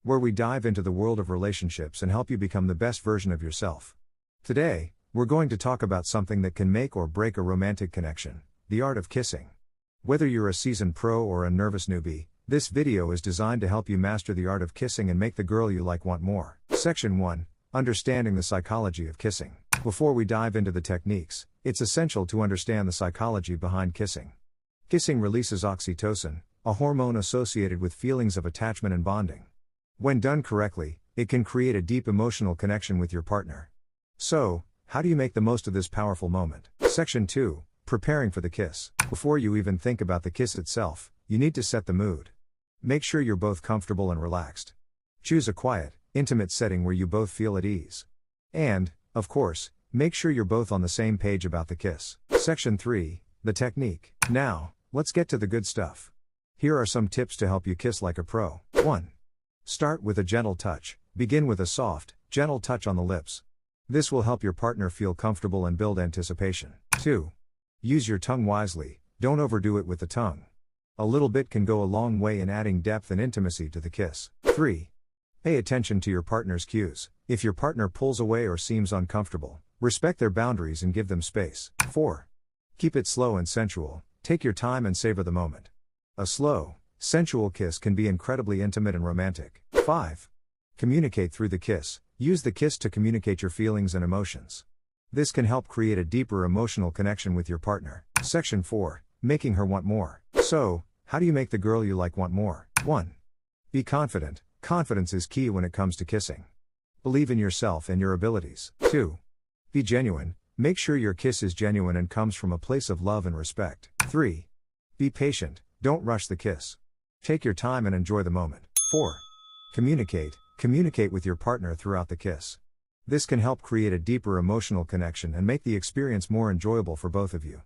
where we dive into the world of relationships and help you become the best version of yourself. Today, we're going to talk about something that can make or break a romantic connection: the art of kissing. Whether you're a seasoned pro or a nervous newbie, this video is designed to help you master the art of kissing and make the girl you like want more. Section 1: Understanding the psychology of kissing. Before we dive into the techniques, it's essential to understand the psychology behind kissing. Kissing releases oxytocin, a hormone associated with feelings of attachment and bonding. When done correctly, it can create a deep emotional connection with your partner. So, how do you make the most of this powerful moment? Section 2: Preparing for the kiss. Before you even think about the kiss itself, you need to set the mood. Make sure you're both comfortable and relaxed. Choose a quiet, intimate setting where you both feel at ease. And, of course, make sure you're both on the same page about the kiss. Section 3: The technique. Now, let's get to the good stuff. Here are some tips to help you kiss like a pro. 1. Start with a gentle touch. Begin with a soft, gentle touch on the lips. This will help your partner feel comfortable and build anticipation. 2. Use your tongue wisely, don't overdo it with the tongue. A little bit can go a long way in adding depth and intimacy to the kiss. 3. Pay attention to your partner's cues. If your partner pulls away or seems uncomfortable, respect their boundaries and give them space. 4. Keep it slow and sensual. Take your time and savor the moment. A slow, sensual kiss can be incredibly intimate and romantic. 5. Communicate through the kiss. Use the kiss to communicate your feelings and emotions. This can help create a deeper emotional connection with your partner. Section 4: Making her want more. So, how do you make the girl you like want more? 1. Be confident. Confidence is key when it comes to kissing. Believe in yourself and your abilities. 2. Be genuine. Make sure your kiss is genuine and comes from a place of love and respect. 3. Be patient. Don't rush the kiss. Take your time and enjoy the moment. 4. Communicate. Communicate with your partner throughout the kiss. This can help create a deeper emotional connection and make the experience more enjoyable for both of you.